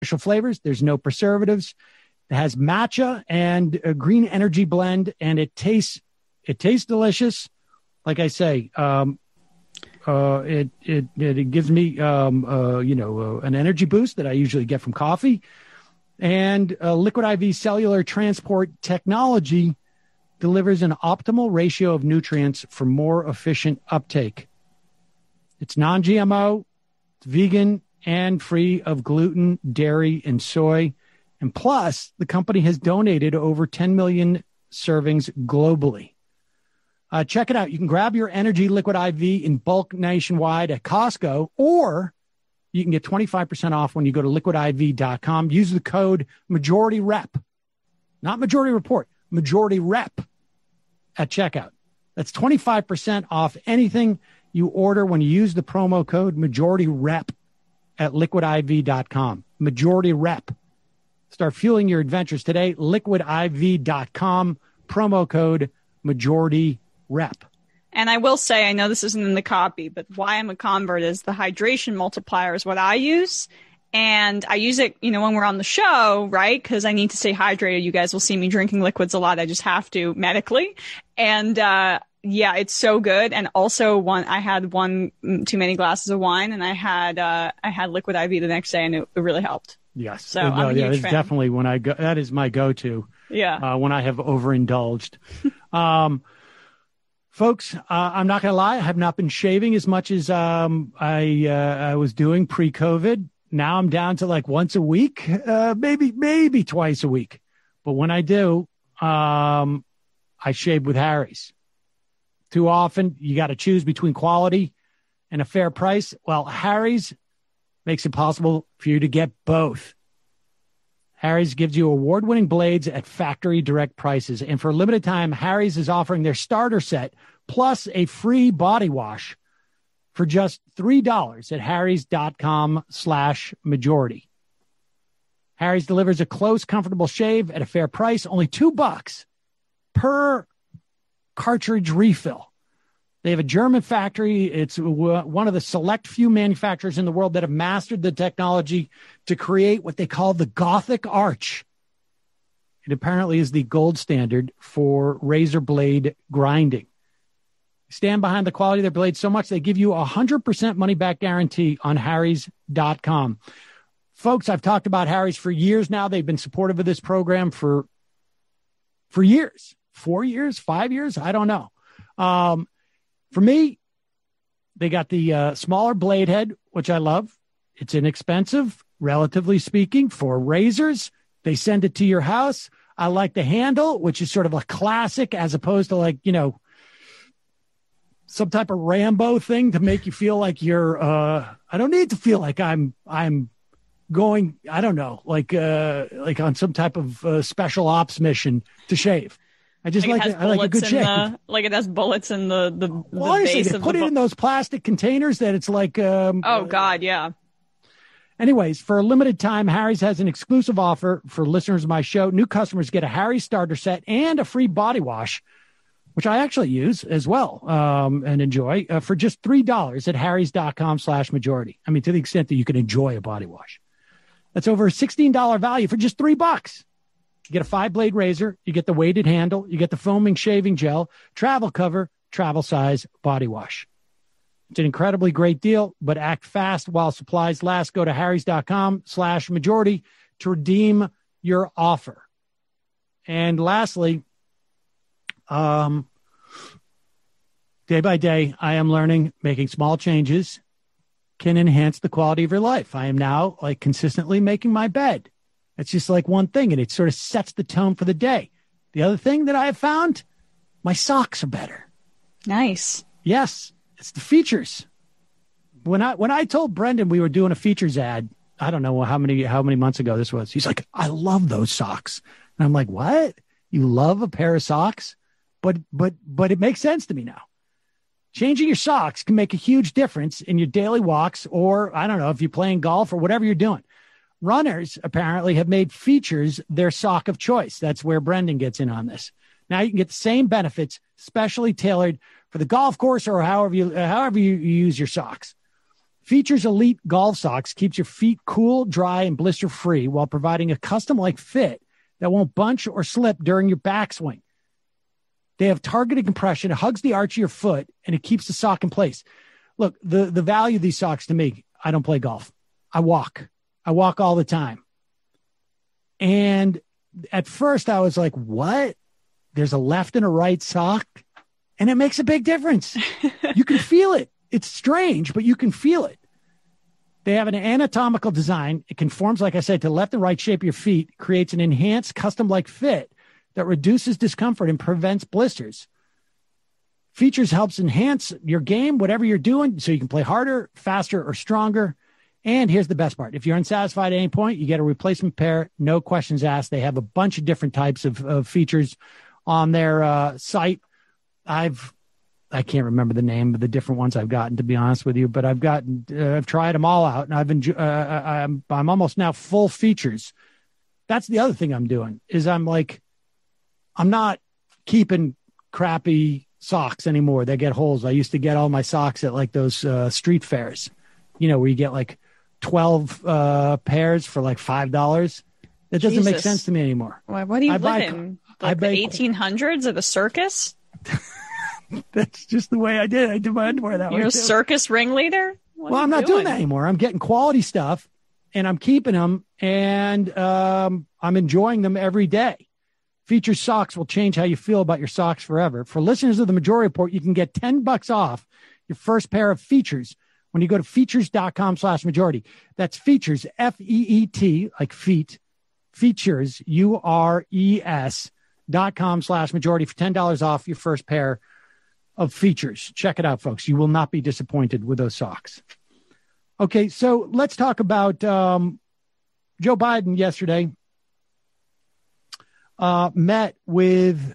artificial flavors. There's no preservatives. It has matcha and a green energy blend, and it tastes delicious. Like I say, it gives me an energy boost that I usually get from coffee, and Liquid IV cellular transport technology delivers an optimal ratio of nutrients for more efficient uptake. It's non-GMO, it's vegan, and free of gluten, dairy, and soy. And plus, the company has donated over 10 million servings globally. Check it out. You can grab your Energy Liquid IV in bulk nationwide at Costco, or you can get 25% off when you go to liquidiv.com. Use the code MajorityRep, not Majority Report, Majority Rep at checkout. That's 25% off anything you order when you use the promo code MajorityRep at liquidiv.com. Majority Rep. Start fueling your adventures today. Liquidiv.com, promo code Majority Rep. And I will say, I know this isn't in the copy, but why I'm a convert is the hydration multiplier is what I use. And I use it, when we're on the show, right? Because I need to stay hydrated. You guys will see me drinking liquids a lot. I just have to medically. And it's so good. And also I had one too many glasses of wine, and I had Liquid IV the next day, and it really helped. Yes. So I'm a huge fan. Definitely when I go, that is my go-to. Yeah. When I have overindulged. Folks, I'm not going to lie. I have not been shaving as much as I was doing pre-COVID. Now I'm down to like once a week, maybe twice a week. But when I do, I shave with Harry's. Too often, you got to choose between quality and a fair price. Well, Harry's makes it possible for you to get both. Harry's gives you award-winning blades at factory direct prices. And for a limited time, Harry's is offering their starter set plus a free body wash for just $3 at harrys.com/majority. Harry's delivers a close, comfortable shave at a fair price, only $2 per cartridge refill. They have a German factory. It's one of the select few manufacturers in the world that have mastered the technology to create what they call the Gothic arch. It apparently is the gold standard for razor blade grinding. Stand behind the quality of their blades so much they give you 100% money-back guarantee on harrys.com. Folks, I've talked about Harry's for years now. They've been supportive of this program for years. 4 years, 5 years, I don't know. For me, they got the smaller blade head, which I love. It's inexpensive, relatively speaking, for razors. They send it to your house. I like the handle, which is sort of a classic as opposed to some type of Rambo thing to make you feel like you're, I don't need to feel like I'm going, I don't know, like on some type of special ops mission to shave. I just I like a good shave. Like it has bullets in the honestly, base they of put it in those plastic containers that it's like. Oh God, yeah. Anyways, for a limited time, Harry's has an exclusive offer for listeners of my show. New customers get a Harry's starter set and a free body wash, which I actually use as well and enjoy for just $3 at harrys.com/majority. I mean, to the extent that you can enjoy a body wash. That's over a $16 value for just $3. You get a 5-blade razor, you get the weighted handle, you get the foaming shaving gel, travel cover, travel size body wash. It's an incredibly great deal, but act fast while supplies last. Go to harrys.com/majority to redeem your offer. And lastly, day by day, I am learning making small changes can enhance the quality of your life. I am now consistently making my bed. It's just one thing, and it sort of sets the tone for the day. The other thing that I have found, my socks are better. Nice. Yes, it's the features. When I told Brendan we were doing a features ad, I don't know how many months ago this was. He's like, I love those socks. And I'm like, what? You love a pair of socks? But it makes sense to me now. Changing your socks can make a huge difference in your daily walks, or I don't know, if you're playing golf or whatever you're doing. Runners apparently have made features their sock of choice. That's where Brendan gets in on this. Now you can get the same benefits, specially tailored for the golf course or however you use your socks. Features Elite Golf Socks keeps your feet cool, dry, and blister-free while providing a custom-like fit that won't bunch or slip during your backswing. They have targeted compression. It hugs the arch of your foot, and it keeps the sock in place. Look, the value of these socks to me, I don't play golf. I walk. I walk all the time. And at first I was like, what? There's a left and a right sock? And it makes a big difference. You can feel it. It's strange, but you can feel it. They have an anatomical design. It conforms, like I said, to the left and right shape of your feet, creates an enhanced custom-like fit that reduces discomfort and prevents blisters. Features helps enhance your game, whatever you're doing, so you can play harder, faster, or stronger. And here's the best part. If you're unsatisfied at any point, you get a replacement pair, no questions asked. They have a bunch of different types of features on their site. I can't remember the name of the different ones I've gotten, to be honest with you, but I've tried them all out, and I'm almost now full features. That's the other thing I'm doing is I'm not keeping crappy socks anymore. They get holes. I used to get all my socks at like those street fairs, where you get like 12 pairs for like $5. That doesn't make sense to me anymore. Why, what do you live in? Like the 1800s or the circus? That's just the way I did. I did my underwear that way. You're a circus ringleader? I'm not doing that anymore. I'm getting quality stuff, and I'm keeping them, and I'm enjoying them every day. Features Socks will change how you feel about your socks forever. For listeners of the Majority Report, you can get $10 off your first pair of Features when you go to features.com/majority. That's Features, F-E-E-T, like feet, Features, URES.com/majority for $10 off your first pair of Features. Check it out, folks. You will not be disappointed with those socks. Okay, so let's talk about Joe Biden yesterday. Met with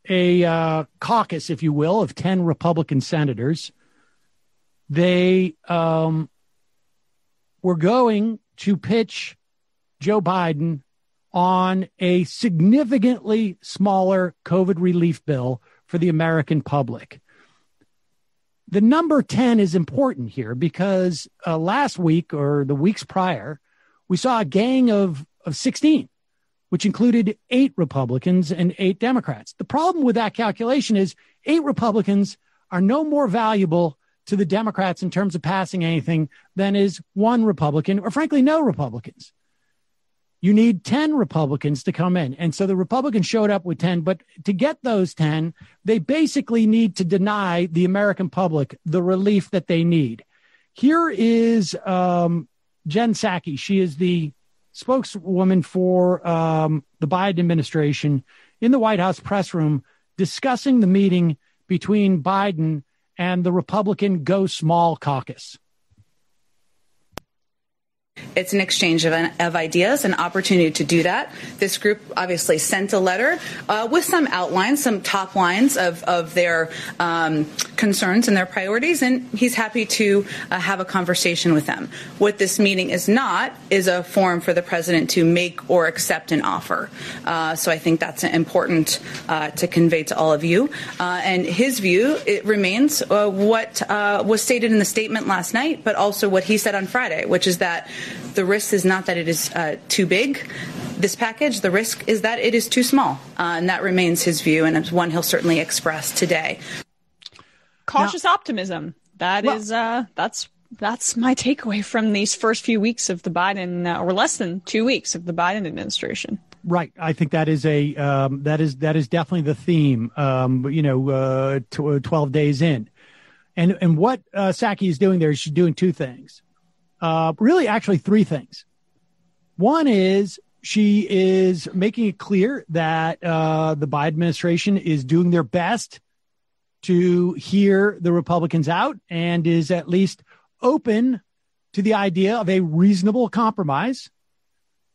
a caucus, if you will, of 10 Republican senators. They were going to pitch Joe Biden on a significantly smaller COVID relief bill for the American public. The number 10 is important here because last week or the weeks prior, we saw a gang of 16, which included 8 Republicans and 8 Democrats. The problem with that calculation is 8 Republicans are no more valuable to the Democrats in terms of passing anything than is 1 Republican, or frankly, no Republicans. You need 10 Republicans to come in. And so the Republicans showed up with 10, but to get those 10, they basically need to deny the American public the relief that they need. Here is Jen Psaki. She is the spokeswoman for the Biden administration in the White House press room discussing the meeting between Biden and the Republican Go Small caucus. It's an exchange of ideas, an opportunity to do that. This group obviously sent a letter with some outlines, some top lines of their concerns and their priorities, and he's happy to have a conversation with them. What this meeting is not is a forum for the president to make or accept an offer. So I think that's important to convey to all of you. And his view, it remains what was stated in the statement last night, but also what he said on Friday, which is that the risk is not that it is too big, this package. The risk is that it is too small. And that remains his view, and it's one he'll certainly express today. Cautious optimism. That's my takeaway from these first few weeks of the Biden, or less than 2 weeks of the Biden administration. Right. I think that is that is definitely the theme, 12 days in. And what Psaki is doing there is she's doing 2 things. Really, actually 3 things. One is she is making it clear that the Biden administration is doing their best to hear the Republicans out and is at least open to the idea of a reasonable compromise.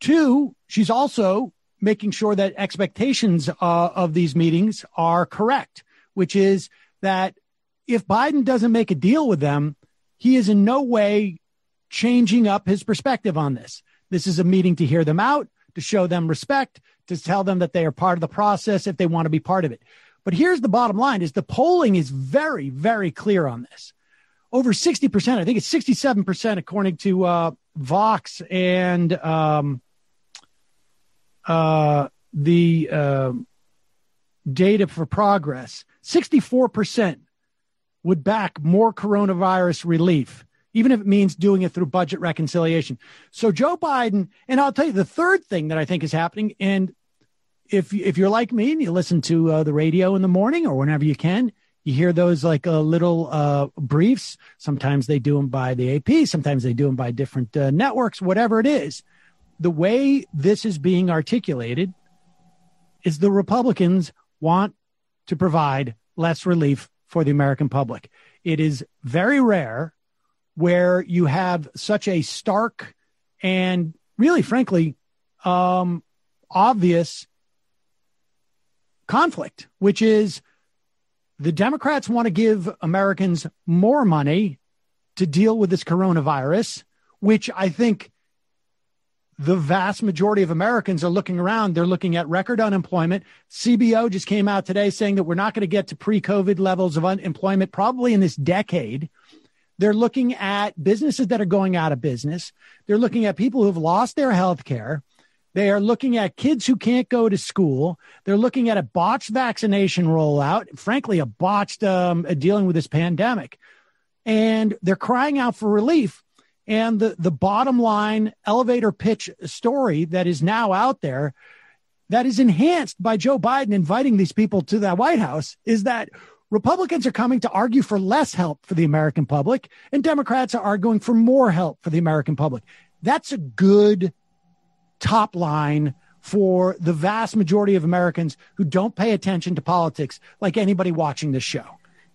2, she's also making sure that expectations of these meetings are correct, which is that if Biden doesn't make a deal with them, he is in no way changing up his perspective on this. This is a meeting to hear them out, to show them respect, to tell them that they are part of the process if they want to be part of it. But here's the bottom line is the polling is very, very clear on this. over 60%. I think it's 67% according to Vox and the Data for Progress. 64% would back more coronavirus relief, even if it means doing it through budget reconciliation. So Joe Biden, and I'll tell you the third thing that I think is happening, and if you're like me and you listen to the radio in the morning or whenever you can, you hear those like little briefs. Sometimes they do them by the AP. Sometimes they do them by different networks, whatever it is. The way this is being articulated is the Republicans want to provide less relief for the American public. It is very rare where you have such a stark and really, frankly, obvious conflict, which is the Democrats want to give Americans more money to deal with this coronavirus, which I think the vast majority of Americans are looking around. They're looking at record unemployment. CBO just came out today saying that we're not going to get to pre-COVID levels of unemployment probably in this decade. They're looking at businesses that are going out of business. They're looking at people who have lost their health care. They are looking at kids who can't go to school. They're looking at a botched vaccination rollout, frankly, a botched dealing with this pandemic. And they're crying out for relief. And the bottom line elevator pitch story that is now out there that is enhanced by Joe Biden inviting these people to the White House is that Republicans are coming to argue for less help for the American public, and Democrats are arguing for more help for the American public. That's a good top line for the vast majority of Americans who don't pay attention to politics like anybody watching this show.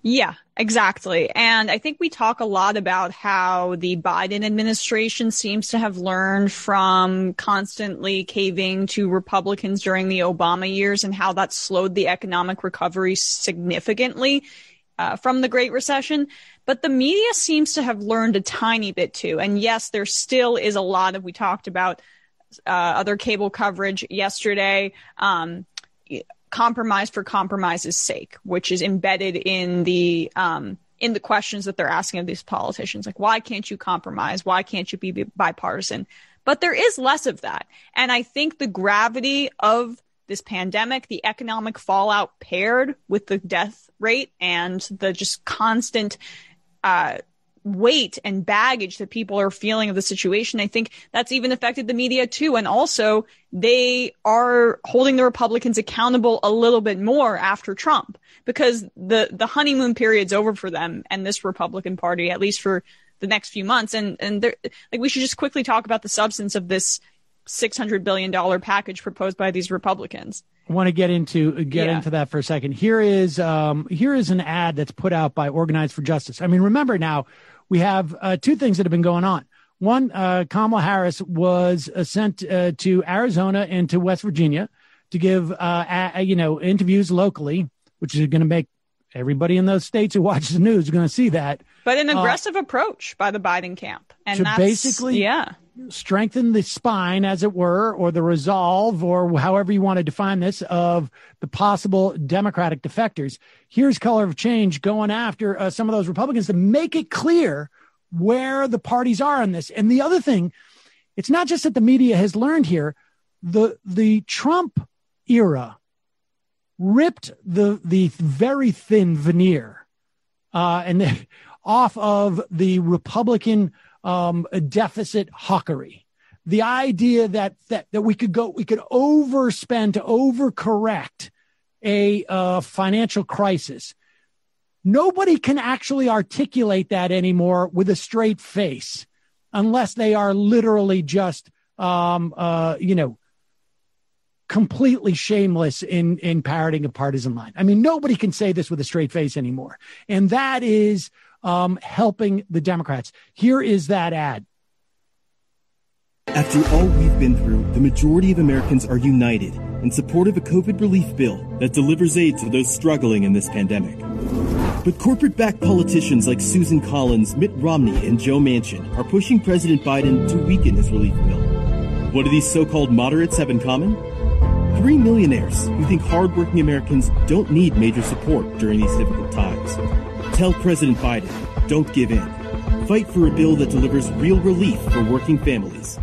Yeah, exactly. And I think we talk a lot about how the Biden administration seems to have learned from constantly caving to Republicans during the Obama years and how that slowed the economic recovery significantly from the Great Recession. But the media seems to have learned a tiny bit too. And yes, there still is a lot of, we talked about other cable coverage yesterday, compromise for compromise's sake, which is embedded in the questions that they're asking of these politicians. Like, why can't you compromise? Why can't you be bipartisan? But there is less of that. And I think the gravity of this pandemic, the economic fallout paired with the death rate and the just constant weight and baggage that people are feeling of the situation, I think that's even affected the media too. And also they are holding the Republicans accountable a little bit more after Trump, because the honeymoon period's over for them and this Republican Party, at least for the next few months. And like, we should just quickly talk about the substance of this $600 billion package proposed by these Republicans. I want to get into that for a second. Here is an ad that's put out by Organize for Justice. I mean, remember now, we have two things that have been going on. One, Kamala Harris was sent to Arizona and to West Virginia to give interviews locally, which is going to make everybody in those states who watch the news going to see that. But an aggressive approach by the Biden camp, and to basically strengthen the spine, as it were, or the resolve, or however you want to define this, of the possible Democratic defectors. Here's Color of Change going after some of those Republicans to make it clear where the parties are on this. And the other thing, it's not just that the media has learned here. The Trump era ripped the very thin veneer off of the Republican deficit hawkery. The idea that we could overspend to overcorrect a financial crisis. Nobody can actually articulate that anymore with a straight face, unless they are literally just completely shameless in parroting a partisan line. I mean, nobody can say this with a straight face anymore, and that is helping the Democrats. Here is that ad. After all we've been through, the majority of Americans are united in support of a COVID relief bill that delivers aid to those struggling in this pandemic. But corporate-backed politicians like Susan Collins, Mitt Romney, and Joe Manchin are pushing President Biden to weaken his relief bill. What do these so-called moderates have in common? 3 millionaires who think hardworking Americans don't need major support during these difficult times. Tell President Biden, don't give in. Fight for a bill that delivers real relief for working families.